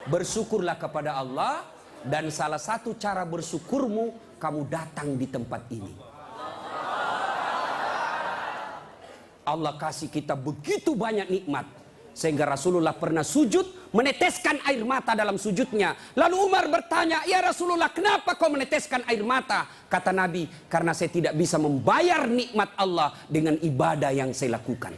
bersyukurlah kepada Allah, dan salah satu cara bersyukurmu, kamu datang di tempat ini. Allah kasih kita begitu banyak nikmat, sehingga Rasulullah pernah sujud meneteskan air mata dalam sujudnya. Lalu Umar bertanya, ya Rasulullah, kenapa kau meneteskan air mata? Kata Nabi, karena saya tidak bisa membayar nikmat Allah dengan ibadah yang saya lakukan.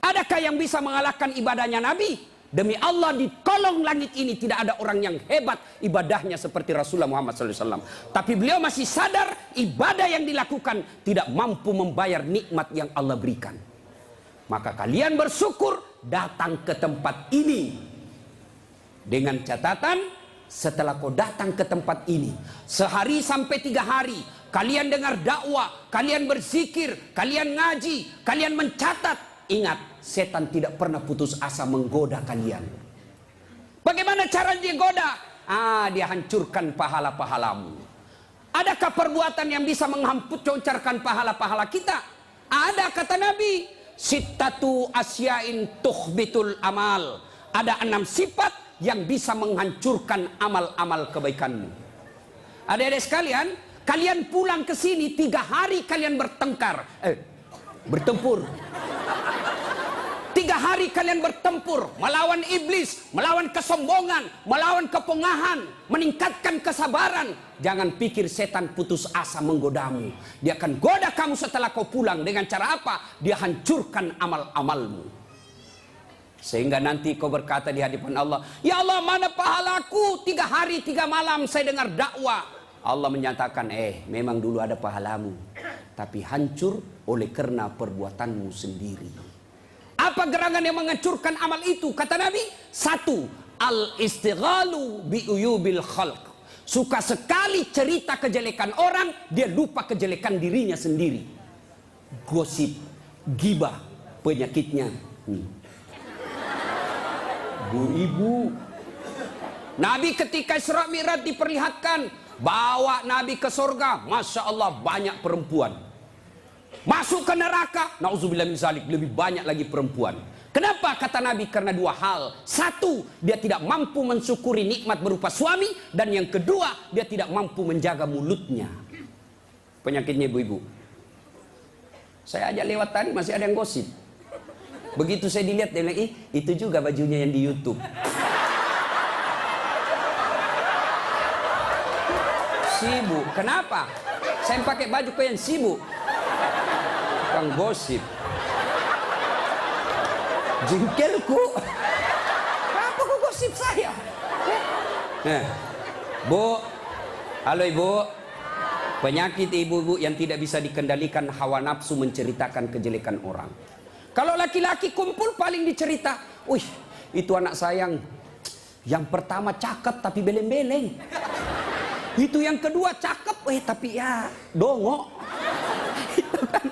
Adakah yang bisa mengalahkan ibadahnya Nabi? Demi Allah, di kolong langit ini tidak ada orang yang hebat ibadahnya seperti Rasulullah Muhammad SAW. Tapi beliau masih sadar ibadah yang dilakukan tidak mampu membayar nikmat yang Allah berikan. Maka kalian bersyukur datang ke tempat ini. Dengan catatan, setelah kau datang ke tempat ini, sehari sampai 3 hari, kalian dengar dakwah, kalian berzikir, kalian ngaji, kalian mencatat. Ingat, setan tidak pernah putus asa menggoda kalian. Bagaimana cara dia goda? Dia hancurkan pahala-pahalamu. Adakah perbuatan yang bisa menghancurkan pahala-pahala kita? Ada, kata Nabi. Sittatu asyain tuhbitul amal. Ada 6 sifat yang bisa menghancurkan amal-amal kebaikanmu. Adik-adik sekalian, kalian pulang ke sini 3 hari kalian bertempur. 3 hari kalian bertempur melawan iblis, melawan kesombongan, melawan kepongahan, meningkatkan kesabaran. Jangan pikir setan putus asa menggodamu. Dia akan goda kamu setelah kau pulang. Dengan cara apa? Dia hancurkan amal-amalmu. Sehingga nanti kau berkata di hadapan Allah, ya Allah, mana pahalaku? 3 hari 3 malam saya dengar dakwah. Allah menyatakan, memang dulu ada pahalamu, tapi hancur oleh karena perbuatanmu sendiri. Apa gerangan yang menghancurkan amal itu? Kata Nabi, 1, al-istighalu bi'uyubil khalq. Suka sekali cerita kejelekan orang, dia lupa kejelekan dirinya sendiri. Gosip, gibah, penyakitnya. Bu ibu, Nabi ketika Isra Mi'raj diperlihatkan, bawa Nabi ke surga, Masya Allah banyak perempuan. Masuk ke neraka, na'udzubillah min dzalik, lebih banyak lagi perempuan. Kenapa? Kata Nabi, karena 2 hal. 1, dia tidak mampu mensyukuri nikmat berupa suami. Dan yang kedua, dia tidak mampu menjaga mulutnya. Penyakitnya ibu-ibu. Saya ajak lewat tadi, masih ada yang gosip. Begitu saya dilihat, dia bilang, itu juga bajunya yang di YouTube. Sibuk. Kenapa? Saya pakai baju kok yang sibuk. Kang gosip. Jengkelku. Kenapa kok gosip saya? Bu, halo ibu. Penyakit ibu-ibu yang tidak bisa dikendalikan hawa nafsu menceritakan kejelekan orang. Kalau laki-laki kumpul paling dicerita, wih, itu anak sayang. Yang pertama cakep tapi beleng-beleng. Itu yang kedua cakep, tapi ya dongok. Itu kan.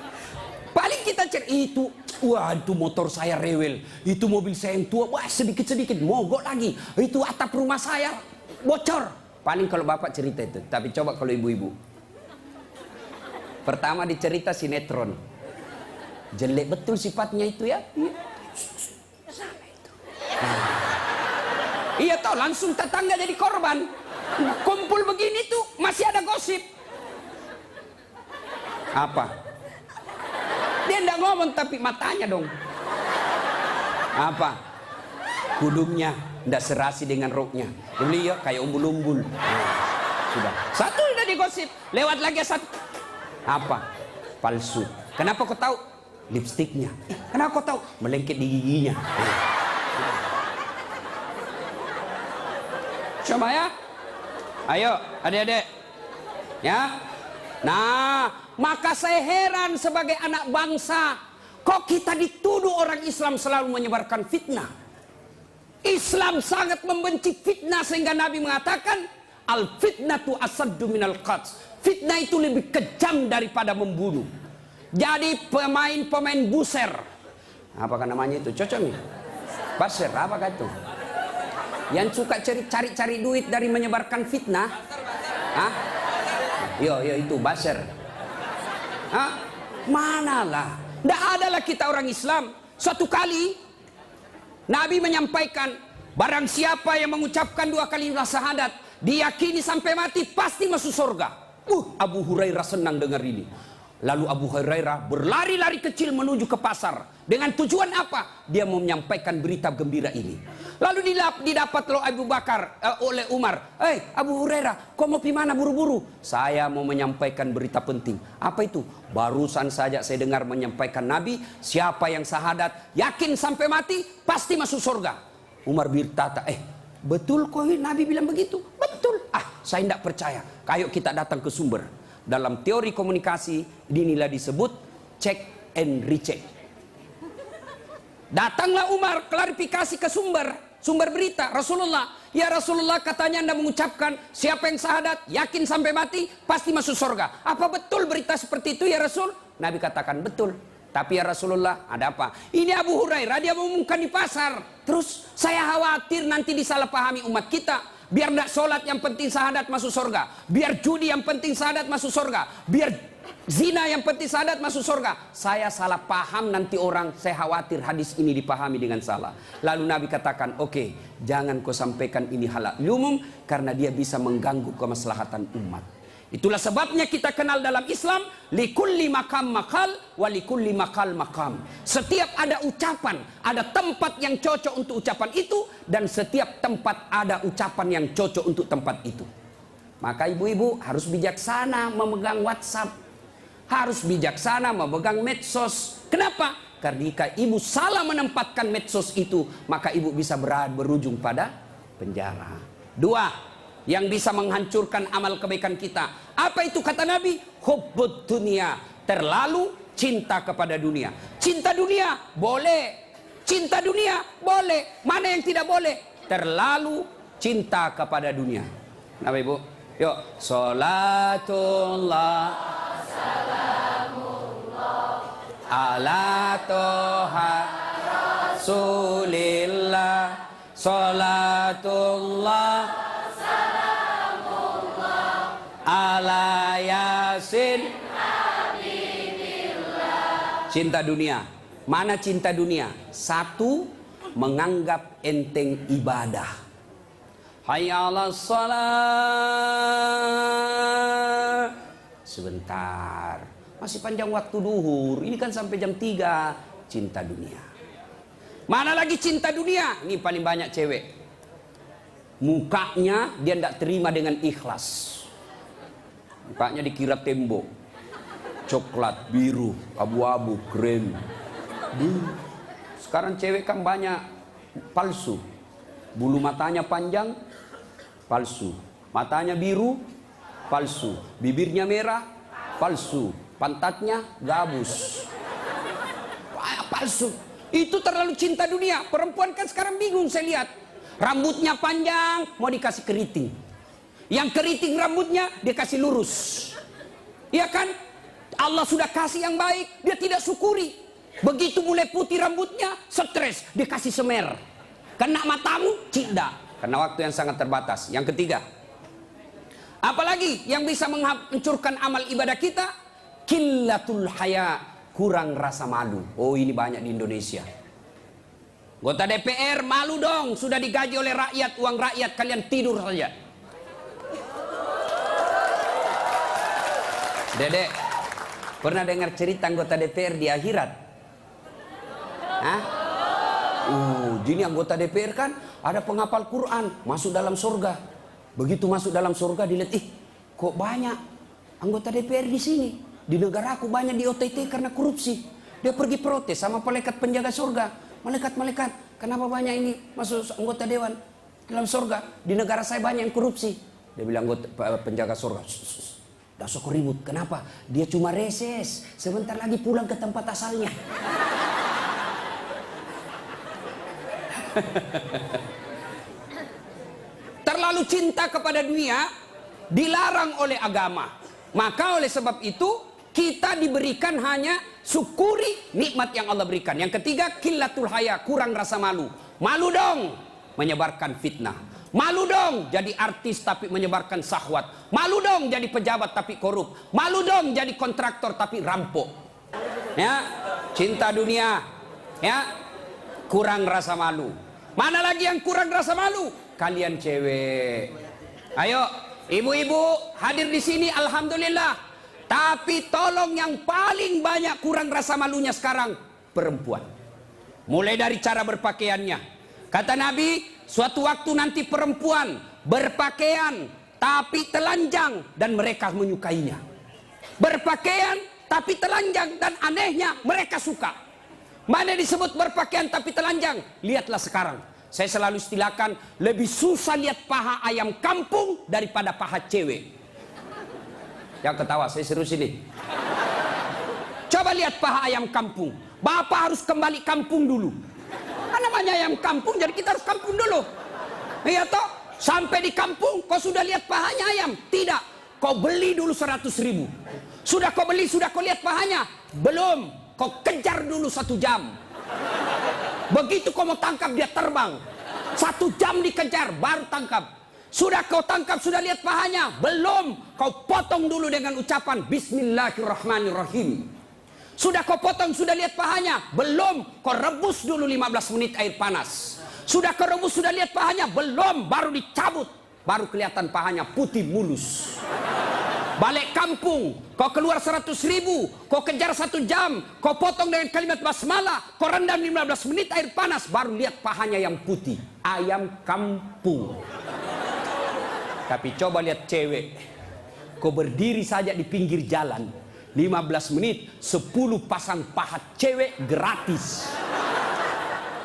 Paling kita cerita itu, wah itu motor saya rewel, itu mobil saya yang tua, wah sedikit-sedikit mogok lagi, itu atap rumah saya bocor. Paling kalau bapak cerita itu, tapi coba kalau ibu-ibu. Pertama dicerita sinetron, jelek betul sifatnya itu ya. Iya toh, langsung tetangga jadi korban. Kumpul begini tuh masih ada gosip. Apa? Dia enggak ngomong tapi matanya dong. Apa? Hidungnya enggak serasi dengan roknya. Beliau kayak umbul-umbul. Sudah. 1 udah digosip. Lewat lagi 1. Apa? Palsu. Kenapa kau tahu? Lipstiknya. Kenapa kau tahu? Melengket di giginya. Coba ya. Ayo adik-adik. Ya. Nah, maka saya heran sebagai anak bangsa, kok kita dituduh orang Islam selalu menyebarkan fitnah. Islam sangat membenci fitnah sehingga Nabi mengatakan, al fitnatu asaddu minal qatl. Fitnah itu lebih kejam daripada membunuh. Jadi pemain buser, apakah namanya itu? Cocok nih? Baser, apakah itu? Yang suka cari-cari duit dari menyebarkan fitnah. Hah? Yo itu baser. Hah? Manalah. Tidak adalah kita orang Islam. Suatu kali Nabi menyampaikan, Barang siapa yang mengucapkan 2 kalimat syahadat, diyakini sampai mati pasti masuk surga. Abu Hurairah senang dengar ini. Lalu Abu Hurairah berlari-lari kecil menuju ke pasar. Dengan tujuan apa? Dia mau menyampaikan berita gembira ini. Lalu didapat oleh Abu Bakar, oleh Umar. Abu Hurairah, kau mau pergi mana buru-buru? Saya mau menyampaikan berita penting. Apa itu? Barusan saja saya dengar menyampaikan Nabi, siapa yang syahadat, yakin sampai mati, pasti masuk surga. Umar berkata, betul kok Nabi bilang begitu? Betul. Saya tidak percaya. Ayo kita datang ke sumber. Dalam teori komunikasi inilah disebut check and recheck. Datanglah Umar klarifikasi ke sumber berita Rasulullah. Ya Rasulullah, katanya Anda mengucapkan siapa yang syahadat yakin sampai mati pasti masuk surga. Apa betul berita seperti itu ya Rasul? Nabi katakan betul. Tapi ya Rasulullah, ada apa? Ini Abu Hurairah, dia mengumumkan di pasar. Terus saya khawatir nanti disalahpahami umat kita. Biar tidak sholat yang penting syahadat masuk surga. Biar judi yang penting syahadat masuk surga. Biar zina yang penting syahadat masuk surga. Saya salah paham nanti orang, saya khawatir hadis ini dipahami dengan salah. Lalu Nabi katakan, oke, jangan kau sampaikan ini halal umum, karena dia bisa mengganggu kemaslahatan umat. Itulah sebabnya kita kenal dalam Islam, likulli makam makal, wa likulli makal makam. Setiap ada ucapan, ada tempat yang cocok untuk ucapan itu, dan setiap tempat ada ucapan yang cocok untuk tempat itu. Maka ibu-ibu harus bijaksana memegang WhatsApp, harus bijaksana memegang medsos. Kenapa? Karena jika ibu salah menempatkan medsos itu, maka ibu bisa berujung pada penjara. 2. Yang bisa menghancurkan amal kebaikan kita. Apa itu kata Nabi? Hubbud dunia, terlalu cinta kepada dunia. Cinta dunia boleh, cinta dunia boleh. Mana yang tidak boleh? Terlalu cinta kepada dunia. Nah ibu, yuk. Salatullah ala toha Rasulillah. Salatullah ala yasin. Cinta dunia. Mana cinta dunia? 1, menganggap enteng ibadah. Hayya 'alas shalah. Sebentar, masih panjang waktu duhur. Ini kan sampai jam 3. Cinta dunia. Mana lagi cinta dunia? Ini paling banyak cewek. Mukanya dia tidak terima dengan ikhlas. Mukanya dikira tembok, coklat, biru, abu-abu, krem. Sekarang cewek kan banyak palsu. Bulu matanya panjang, palsu. Matanya biru, palsu. Bibirnya merah, palsu. Pantatnya gabus, palsu. Itu terlalu cinta dunia. Perempuan kan sekarang bingung saya lihat. Rambutnya panjang, mau dikasih keriting. Yang keriting rambutnya dia kasih lurus. Iya kan? Allah sudah kasih yang baik, dia tidak syukuri. Begitu mulai putih rambutnya, stres, dia kasih semer. Kena matamu, tidak. Karena waktu yang sangat terbatas. Yang ketiga, apalagi yang bisa menghancurkan amal ibadah kita? Qillatul haya, kurang rasa malu. Oh, ini banyak di Indonesia. Anggota DPR malu dong, sudah digaji oleh rakyat, uang rakyat, kalian tidur saja. Dedek, pernah dengar cerita anggota DPR di akhirat? Hah? Jadi anggota DPR kan ada penghafal Quran, masuk dalam surga. Begitu masuk dalam surga dilihat, kok banyak anggota DPR di sini? Di negara aku banyak di OTT karena korupsi. Dia pergi protes sama malaikat penjaga surga. Malaikat, kenapa banyak ini masuk anggota dewan dalam surga? Di negara saya banyak yang korupsi. Dia bilang penjaga surga, dah sok ribut. Kenapa? Dia cuma reses. Sebentar lagi pulang ke tempat asalnya. Terlalu cinta kepada dunia dilarang oleh agama. Maka oleh sebab itu kita diberikan hanya syukuri nikmat yang Allah berikan. Yang ketiga, qillatul haya, kurang rasa malu. Malu dong menyebarkan fitnah. Malu dong jadi artis tapi menyebarkan syahwat. Malu dong jadi pejabat tapi korup. Malu dong jadi kontraktor tapi rampok. Ya, cinta dunia, ya, kurang rasa malu. Mana lagi yang kurang rasa malu? Kalian cewek. Ayo, ibu-ibu hadir di sini, alhamdulillah. Tapi tolong yang paling banyak kurang rasa malunya sekarang perempuan. Mulai dari cara berpakaiannya. Kata Nabi, suatu waktu nanti perempuan berpakaian tapi telanjang dan mereka menyukainya. Berpakaian tapi telanjang dan anehnya mereka suka. Mana disebut berpakaian tapi telanjang? Lihatlah sekarang. Saya selalu istilahkan, lebih susah lihat paha ayam kampung daripada paha cewek. Yang ketawa, saya serius ini. Coba lihat paha ayam kampung. Bapak harus kembali kampung dulu. Namanya ayam kampung, jadi kita harus kampung dulu. Iya toh? Sampai di kampung, kau sudah lihat pahanya ayam? Tidak. Kau beli dulu 100.000. Sudah kau beli, sudah kau lihat pahanya? Belum. Kau kejar dulu 1 jam. Begitu kau mau tangkap, dia terbang. 1 jam dikejar, baru tangkap. Sudah kau tangkap, sudah lihat pahanya? Belum. Kau potong dulu dengan ucapan Bismillahirrahmanirrahim. Sudah kau potong, sudah lihat pahanya? Belum. Kau rebus dulu 15 menit air panas. Sudah kau rebus, sudah lihat pahanya? Belum. Baru dicabut. Baru kelihatan pahanya putih mulus. Balik kampung, kau keluar 100.000, kau kejar 1 jam, kau potong dengan kalimat basmalah, kau rendam 15 menit air panas, baru lihat pahanya yang putih. Ayam kampung. Tapi coba lihat cewek, kau berdiri saja di pinggir jalan, 15 menit, 10 pasang paha cewek gratis.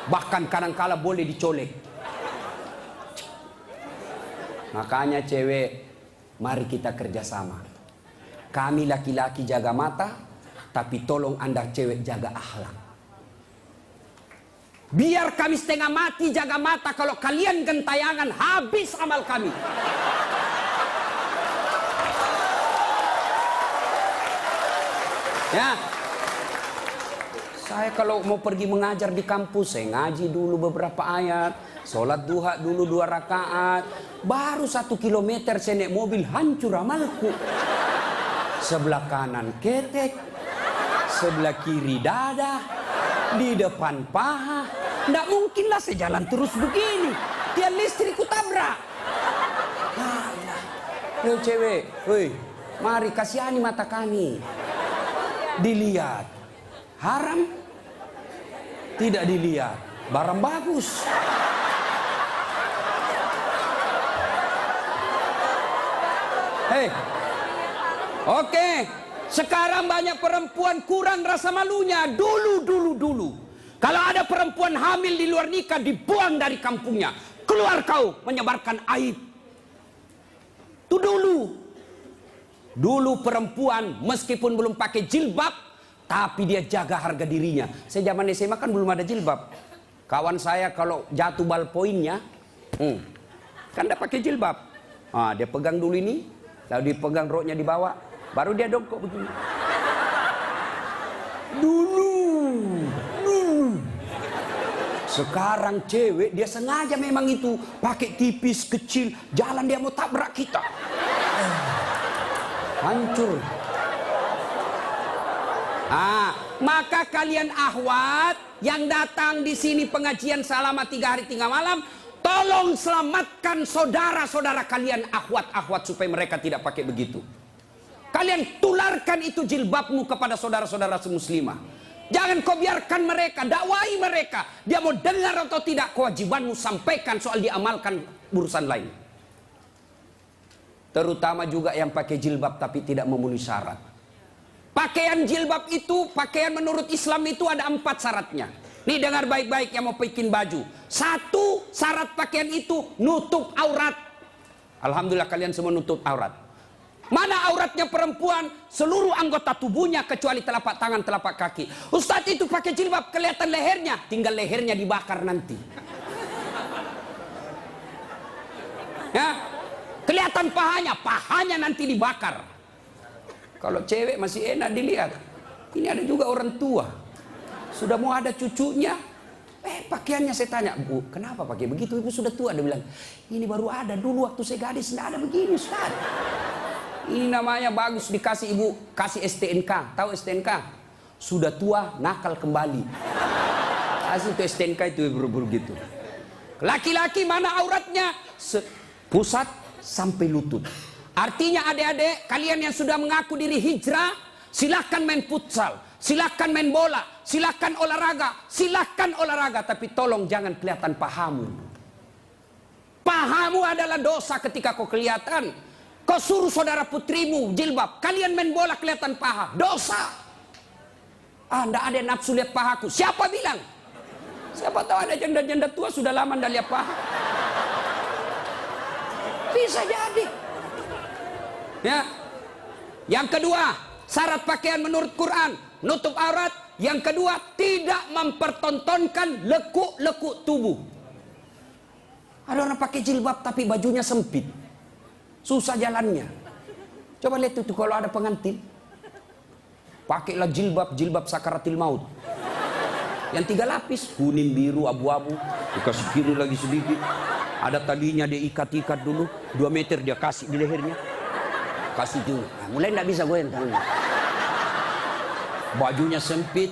Bahkan kadang-kala boleh dicolek. Makanya cewek, mari kita kerjasama. Kami laki-laki jaga mata, tapi tolong Anda cewek jaga akhlak. Biar kami setengah mati jaga mata, kalau kalian gentayangan habis amal kami. Ya. Saya kalau mau pergi mengajar di kampus, saya ngaji dulu beberapa ayat, sholat duha dulu 2 rakaat, baru 1 kilometer saya naik mobil hancur amalku. Sebelah kanan ketek, sebelah kiri dada, di depan paha. Nggak mungkinlah saya jalan terus begini. Tiang listrik ku tabrak. Yo cewek, woi, mari kasihani mata kami. Dilihat, haram? Tidak dilihat, barang bagus. Hei, oke, sekarang banyak perempuan kurang rasa malunya. Dulu. Kalau ada perempuan hamil di luar nikah, dibuang dari kampungnya. Keluar kau menyebarkan aib. Itu dulu. Dulu perempuan meskipun belum pakai jilbab, tapi dia jaga harga dirinya. Saya zaman SMA kan belum ada jilbab. Kawan saya kalau jatuh ballpointnya, kan dia pakai jilbab. Dia pegang dulu ini, lalu dipegang roknya di bawah, baru dia dongkok begini. Dulu. Sekarang cewek dia sengaja memang itu pakai tipis kecil, jalan dia mau tabrak kita. Hancur. Maka kalian akhwat yang datang di sini pengajian selama 3 hari 3 malam, tolong selamatkan saudara-saudara kalian akhwat-akhwat supaya mereka tidak pakai begitu. Kalian tularkan itu jilbabmu kepada saudara-saudara semuslimah. Jangan kau biarkan mereka, dakwai mereka. Dia mau dengar atau tidak, kewajibanmu sampaikan, soal diamalkan urusan lain. Terutama juga yang pakai jilbab tapi tidak memenuhi syarat. Pakaian jilbab itu, pakaian menurut Islam itu ada 4 syaratnya. Nih dengar baik-baik yang mau bikin baju. 1, syarat pakaian itu nutup aurat. Alhamdulillah kalian semua nutup aurat. Mana auratnya perempuan? Seluruh anggota tubuhnya kecuali telapak tangan, telapak kaki. Ustadz itu pakai jilbab kelihatan lehernya, tinggal lehernya dibakar nanti. Ya, kelihatan pahanya nanti dibakar. Kalau cewek masih enak dilihat. Ini ada juga orang tua. Sudah mau ada cucunya. Pakaiannya saya tanya, Bu, kenapa pakai begitu? Ibu sudah tua. Dia bilang, ini baru ada, dulu waktu saya gadis tidak ada begini, Ustaz. Ini namanya bagus, dikasih ibu, kasih STNK. Tahu STNK? Sudah tua, nakal kembali. Kasih itu STNK itu buru-buru gitu. Laki-laki mana auratnya? Pusat sampai lutut. Artinya adik-adik, kalian yang sudah mengaku diri hijrah, silahkan main futsal, silahkan main bola, silahkan olahraga, tapi tolong jangan kelihatan pahamu. Pahamu adalah dosa ketika kau kelihatan. Kau suruh saudara putrimu jilbab, kalian main bola kelihatan paha, dosa. Nggak ada nafsu lihat pahaku. Siapa bilang? Siapa tahu ada janda-janda tua sudah lama nggak lihat paha. Bisa jadi. Ya. Yang kedua, syarat pakaian menurut Quran, nutup aurat. Yang kedua, tidak mempertontonkan lekuk-lekuk tubuh. Ada orang pakai jilbab tapi bajunya sempit. Susah jalannya. Coba lihat itu kalau ada pengantin. Pakailah jilbab sakaratil maut. Yang 3 lapis, kuning, biru, abu-abu. Dikasih kiri lagi sedikit. Ada talinya dia ikat-ikat dulu. 2 meter dia kasih di lehernya. Kasih dulu. Nah, mulai tidak bisa goyang tangannya. Bajunya sempit.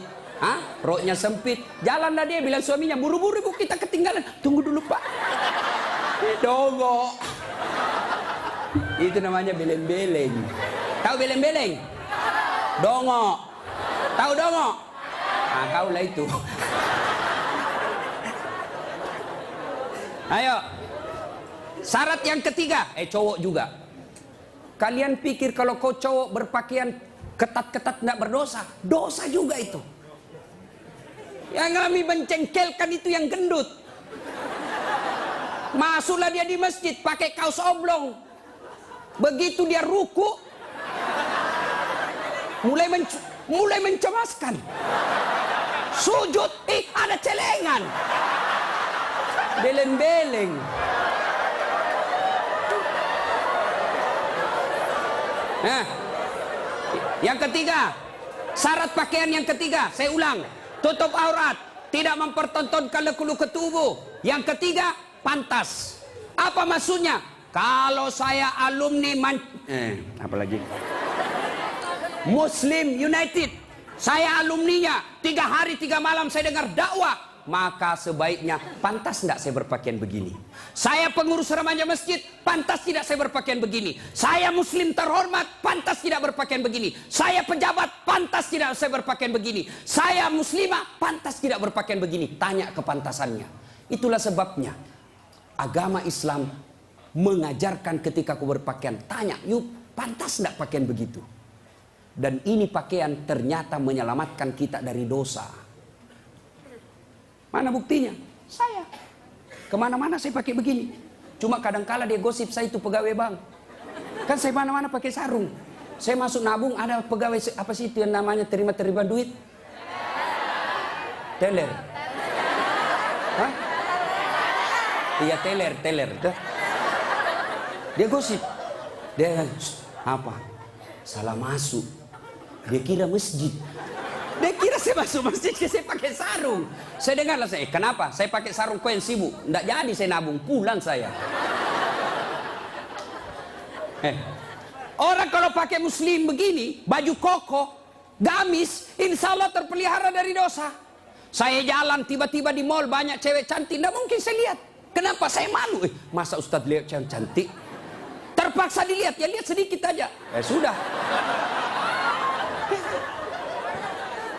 Roknya sempit. Jalanlah dia bilang suaminya, buru-buru ibu kita ketinggalan. Tunggu dulu pak. Dongo. Itu namanya beleng-beleng. Tahu beleng-beleng? Dongo. Tahu dongo? Kau lah itu. Ayo. Syarat yang ketiga, cowok juga. Kalian pikir kalau kau cowok berpakaian ketat-ketat tidak berdosa? Dosa juga itu. Yang kami mencengkelkan itu yang gendut. Masuklah dia di masjid pakai kaos oblong. Begitu dia ruku, mulai mencemaskan. Sujud, ada celengan. Beleng-beleng. Nah, yang ketiga, syarat pakaian yang ketiga, saya ulang, tutup aurat, tidak mempertontonkan lekuk-lekuk tubuh. Yang ketiga, pantas. Apa maksudnya? Kalau saya alumni apalagi Muslim United, saya alumninya, 3 hari 3 malam saya dengar dakwah, maka sebaiknya pantas tidak saya berpakaian begini. Saya pengurus remaja masjid, pantas tidak saya berpakaian begini. Saya muslim terhormat, pantas tidak berpakaian begini. Saya pejabat, pantas tidak saya berpakaian begini. Saya muslimah, pantas tidak berpakaian begini. Tanya kepantasannya. Itulah sebabnya agama Islam mengajarkan ketika kau berpakaian, tanya, yuk pantas tidak pakaian begitu. Dan ini pakaian ternyata menyelamatkan kita dari dosa. Mana buktinya? Saya. Kemana-mana saya pakai begini. Cuma kadang-kala dia gosip saya itu pegawai bank. Kan saya mana-mana pakai sarung. Saya masuk nabung ada pegawai apa sih itu yang namanya terima-terima duit? Teller. Hah? Iya teller. Dia gosip. Dia apa? Salah masuk. Dia kira masjid. Dia kira saya masuk masjid, saya pakai sarung. Saya dengarlah kenapa? Saya pakai sarung kau yang sibuk. Nggak jadi saya nabung, pulang saya. Orang kalau pakai muslim begini, baju koko, gamis, insya Allah terpelihara dari dosa. Saya jalan tiba-tiba di mall banyak cewek cantik, nggak mungkin saya lihat. Kenapa? Saya malu. Masa Ustadz lihat cewek cantik? Terpaksa dilihat, ya lihat sedikit aja. Sudah.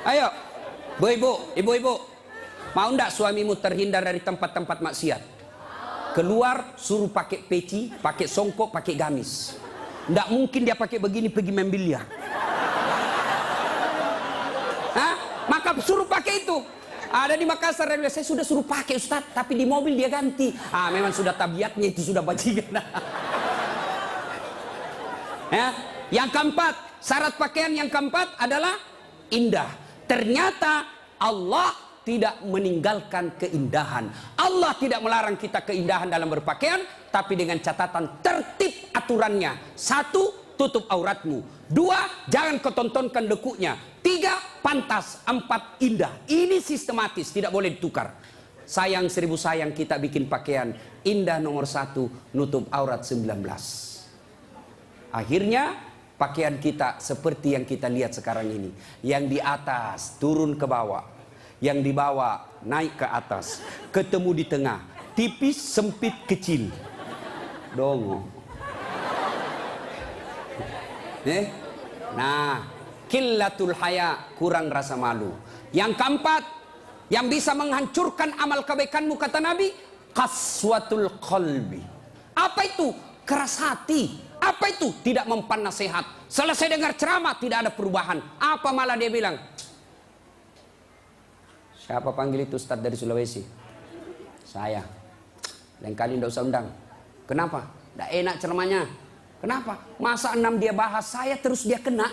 Ayo, ibu-ibu, mau ndak suamimu terhindar dari tempat-tempat maksiat? Keluar, suruh pakai peci, pakai songkok, pakai gamis. Ndak mungkin dia pakai begini pergi main biliar. Maka suruh pakai itu. Ada di Makassar, saya sudah suruh pakai Ustadz, tapi di mobil dia ganti. Memang sudah tabiatnya itu sudah bajingan. Yang keempat, syarat pakaian yang keempat adalah indah. Ternyata Allah tidak meninggalkan keindahan. Allah tidak melarang kita keindahan dalam berpakaian, tapi dengan catatan tertib aturannya. 1, tutup auratmu. 2, jangan kau tontonkan lekuknya. 3, pantas. 4, indah. Ini sistematis, tidak boleh ditukar. Sayang 1000 sayang kita bikin pakaian. Indah nomor 1, nutup aurat 19. Akhirnya pakaian kita seperti yang kita lihat sekarang ini. Yang di atas turun ke bawah. Yang di bawah naik ke atas. Ketemu di tengah. tipis, sempit, kecil. Dongo. Nah, qillatul haya, kurang rasa malu. Yang keempat, yang bisa menghancurkan amal kebaikanmu kata Nabi, qaswatul qalbi. Apa itu? Keras hati. Apa itu? Tidak mempan nasihat. Selesai dengar ceramah tidak ada perubahan. Apa malah dia bilang? Siapa panggil itu Ustadz dari Sulawesi? Saya. Lain kali tidak usah undang. Kenapa? Tidak enak ceramahnya. Kenapa? Masa 6 dia bahas, saya terus dia kena.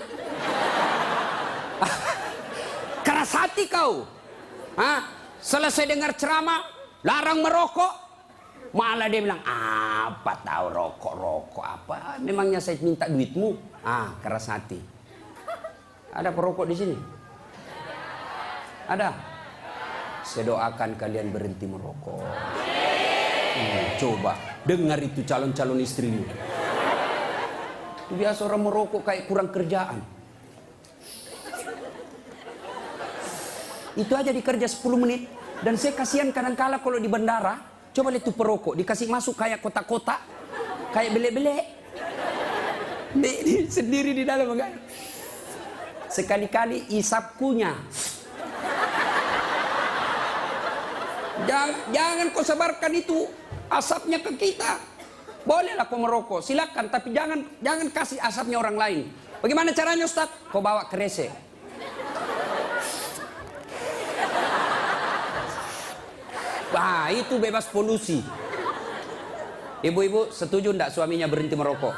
Keras hati kau. Selesai dengar ceramah, larang merokok. Malah dia bilang, apa tahu rokok apa? Memangnya saya minta duitmu? Keras hati. Ada perokok di sini? Ada? Saya doakan kalian berhenti merokok. Coba dengar itu calon-calon istrimu. Itu biasa orang merokok kayak kurang kerjaan. Itu aja dikerja 10 menit. Dan saya kasihan kadang-kala kalau di bandara, coba lihat tuh perokok dikasih masuk kayak kotak-kotak, kayak bele-bele. Sendiri di dalam enggak. Sekali-kali isap kunyah. Jangan kau sebarkan itu asapnya ke kita. Bolehlah kau merokok, silakan, tapi jangan kasih asapnya orang lain. Bagaimana caranya Ustaz? Kau bawa kresek. Itu bebas polusi. Ibu-ibu setuju enggak suaminya berhenti merokok?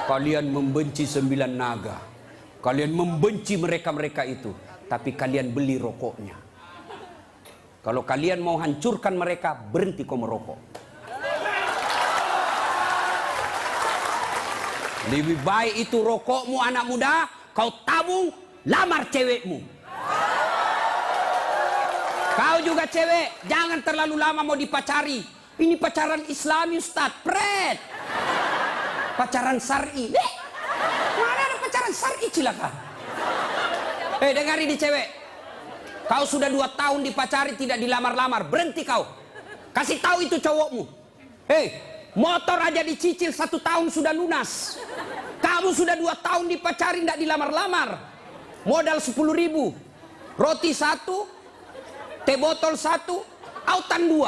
Kalian membenci 9 naga. Kalian membenci mereka-mereka itu. Tapi kalian beli rokoknya. Kalau kalian mau hancurkan mereka, berhenti kau merokok. Lebih baik itu rokokmu anak muda, kau tabung, lamar cewekmu. Kau juga cewek, jangan terlalu lama mau dipacari. Ini pacaran Islami Ustaz, pret. Pacaran syar'i. Mana ada pacaran syar'i cilaka? Dengar ini cewek. Kau sudah 2 tahun dipacari tidak dilamar-lamar, berhenti kau. Kasih tahu itu cowokmu. Motor aja dicicil 1 tahun sudah lunas. Kamu sudah 2 tahun dipacari tidak dilamar-lamar. Modal 10.000. Roti 1, teh botol 1, autan 2.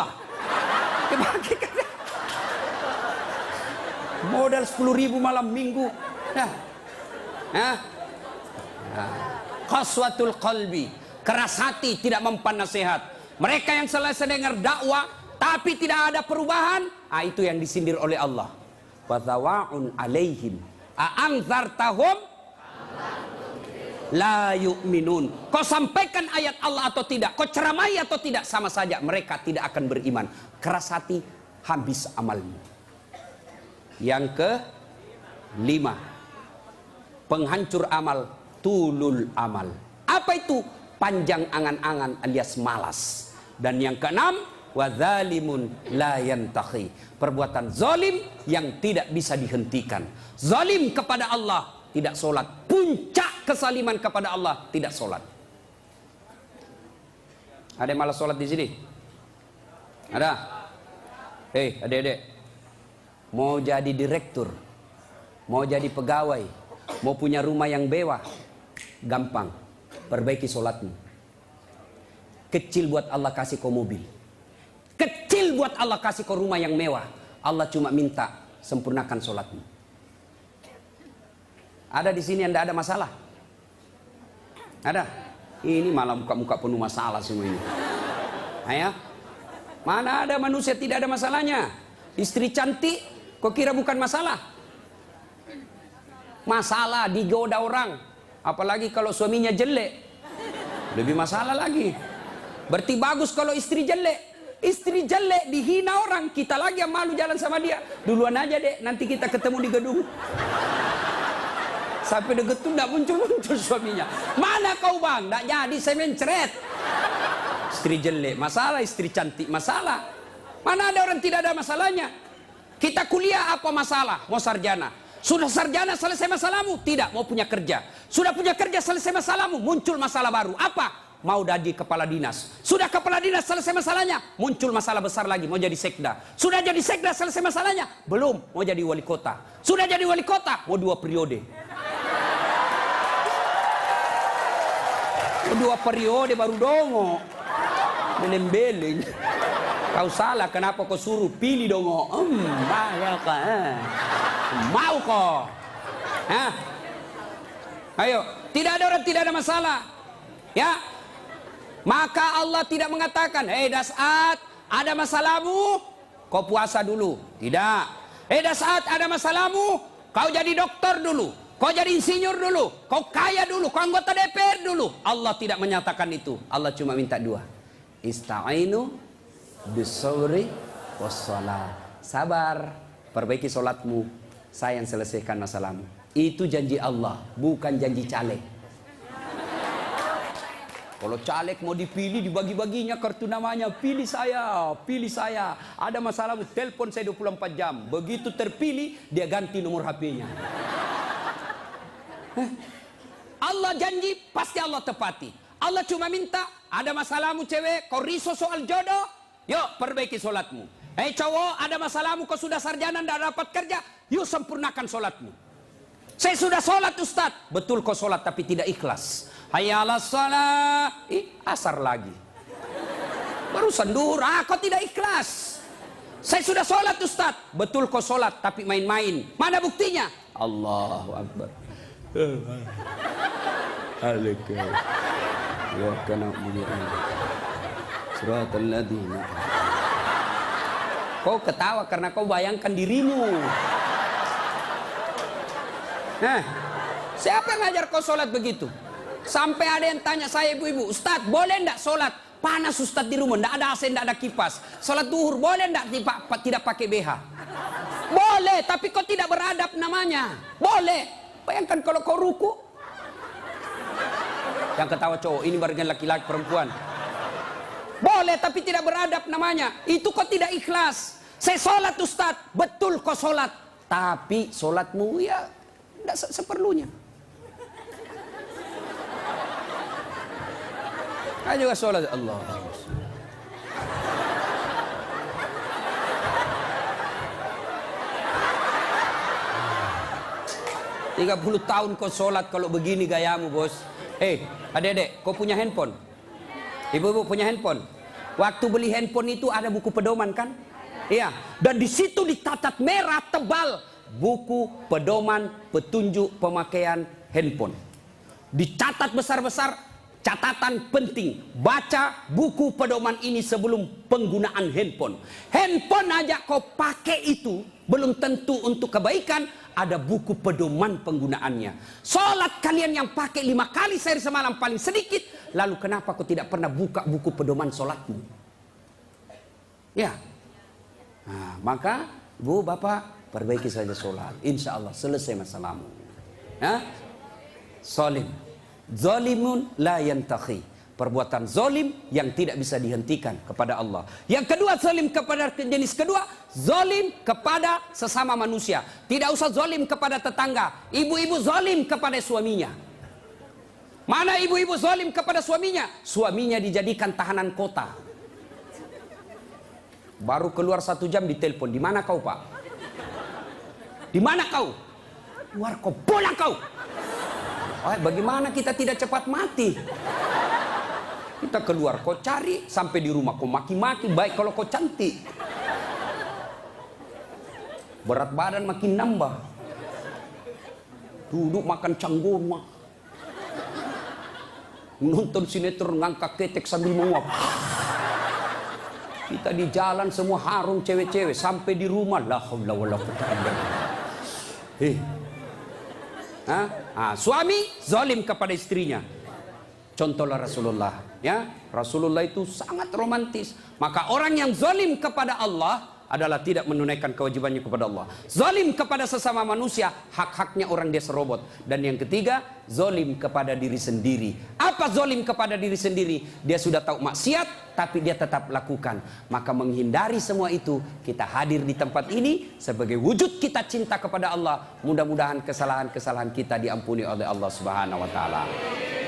Modal 10.000 malam minggu. Qaswatul qalbi. Keras hati, tidak mempan nasihat. Mereka yang selesai dengar dakwah tapi tidak ada perubahan, itu yang disindir oleh Allah. Wa tawa'un alaihim a'anzartahum la yu'minun. Kau sampaikan ayat Allah atau tidak, kau ceramai atau tidak, sama saja mereka tidak akan beriman. Keras hati, habis amalmu. Yang ke-5, penghancur amal, tulul amal. Apa itu? Panjang angan-angan alias malas. Dan yang ke-6, wadzalimun la yantahi. Perbuatan zalim yang tidak bisa dihentikan. Zalim kepada Allah, tidak sholat. Puncak kesaliman kepada Allah, tidak sholat. Ada yang malas sholat di sini? Ada? Adik-adik, mau jadi direktur, mau jadi pegawai, mau punya rumah yang mewah, gampang. Perbaiki sholatmu. Kecil buat Allah kasih kau mobil. Kecil buat Allah kasih kau rumah yang mewah. Allah cuma minta sempurnakan sholatmu. Ada di sini yang tidak ada masalah? Ada? Ini malah muka-muka penuh masalah semua ini. Mana ada manusia tidak ada masalahnya? Istri cantik, kau kira bukan masalah? Masalah digoda orang. Apalagi kalau suaminya jelek, lebih masalah lagi. Berarti bagus kalau istri jelek. Istri jelek dihina orang, kita lagi yang malu jalan sama dia. Duluan aja dek, nanti kita ketemu di gedung. Sampai deket tuh tidak muncul-muncul suaminya. Mana kau bang? Tidak jadi, saya mencret. Istri jelek masalah, istri cantik masalah. Mana ada orang tidak ada masalahnya? Kita kuliah apa masalah? Mau sarjana. Sudah sarjana selesai masalahmu? Tidak, mau punya kerja. Sudah punya kerja selesai masalahmu? Muncul masalah baru. Apa? mau jadi kepala dinas. Sudah kepala dinas selesai masalahnya, muncul masalah besar lagi, mau jadi sekda. Sudah jadi sekda selesai masalahnya, belum, mau jadi wali kota. Sudah jadi wali kota, mau 2 periode. Mau 2 periode baru dongo. Beleng-beleng. Kau salah, kenapa kau suruh pilih dongo? Mau kok. Ayo, tidak ada orang tidak ada masalah. Ya. Maka Allah tidak mengatakan, "Hei Das'at, ada masalahmu? Kau puasa dulu." Tidak. "Hei Das'at, ada masalahmu? Kau jadi dokter dulu. Kau jadi insinyur dulu. Kau kaya dulu. Kau anggota DPR dulu." Allah tidak menyatakan itu. Allah cuma minta 2. Ista'inu bisawri wassalah. Sabar, perbaiki solatmu. Saya yang selesaikan masalahmu. Itu janji Allah, bukan janji caleg. Kalau caleg mau dipilih, dibagi-baginya kartu namanya. Pilih saya, pilih saya. Ada masalah, telepon saya 24 jam. Begitu terpilih, dia ganti nomor HP-nya. Allah janji, pasti Allah tepati. Allah cuma minta, ada masalahmu cewek, kau risau soal jodoh, yuk perbaiki solatmu. Hei cowok, ada masalahmu, kau sudah sarjana, tidak dapat kerja, yuk sempurnakan solatmu. Saya sudah solat Ustaz. Betul kau solat tapi tidak ikhlas. Hayya 'alas shalah. Asar lagi. Barusan duhur, kau tidak ikhlas. Saya sudah solat Ustaz. Betul kau solat tapi main-main. Mana buktinya? Allahu Akbar. Alaikum. Ya kana mulian. Suratul ladina. Kau ketawa karena kau bayangkan dirimu. Siapa yang ngajar kau sholat begitu? Sampai ada yang tanya saya, ibu-ibu, Ustaz boleh enggak sholat? Panas Ustaz di rumah, enggak ada AC, enggak ada kipas. Sholat duhur boleh enggak tidak pakai BH? Boleh, tapi kau tidak beradab namanya. Boleh. Bayangkan kalau kau ruku. Yang ketawa cowok, ini bagian laki-laki perempuan. Boleh, tapi tidak beradab namanya. Itu kau tidak ikhlas. Saya sholat Ustaz, betul kau sholat. Tapi sholatmu ya tidak seperlunya. Ayo juga sholat Allah. 30 tahun kau sholat kalau begini gayamu bos. Adik-adik, kau punya handphone? Ibu-ibu punya handphone? Waktu beli handphone itu ada buku pedoman kan? Iya. Dan di situ dicatat merah tebal. Buku pedoman petunjuk pemakaian handphone. Dicatat besar-besar, catatan penting. Baca buku pedoman ini sebelum penggunaan handphone. Handphone aja kau pakai itu belum tentu untuk kebaikan. Ada buku pedoman penggunaannya. Sholat kalian yang pakai 5 kali sehari semalam paling sedikit. Lalu kenapa kau tidak pernah buka buku pedoman sholatmu? Ya. Nah, maka bu, bapak, perbaiki saja sholat. Insya Allah selesai masalahmu. Zolim. Zolimun la yantakhi. Perbuatan zolim yang tidak bisa dihentikan kepada Allah. Yang kedua, zolim kepada jenis kedua, zolim kepada sesama manusia. Tidak usah zolim kepada tetangga. Ibu-ibu zolim kepada suaminya. Mana ibu-ibu zolim kepada suaminya? Suaminya dijadikan tahanan kota. Baru keluar 1 jam ditelepon. Di mana kau pak? Di mana kau? Keluar kau, pulang kau. Bagaimana kita tidak cepat mati? Kita keluar, kau cari sampai di rumah, kau maki-maki. Baik kalau kau cantik, berat badan makin nambah. Duduk makan canggoma, nonton sinetron ngangkat ketek sambil menguap. Kita di jalan semua harum cewek-cewek, sampai di rumah la haula wala quwwata illa billah. Suami zalim kepada istrinya. Contohlah Rasulullah, ya. Rasulullah itu sangat romantis. Maka orang yang zalim kepada Allah adalah tidak menunaikan kewajibannya kepada Allah. Zalim kepada sesama manusia, hak-haknya orang dia serobot. Dan yang ketiga, zalim kepada diri sendiri. Apa zalim kepada diri sendiri? Dia sudah tahu maksiat, tapi dia tetap lakukan. Maka menghindari semua itu, kita hadir di tempat ini sebagai wujud kita cinta kepada Allah. Mudah-mudahan kesalahan-kesalahan kita diampuni oleh Allah Subhanahu wa taala.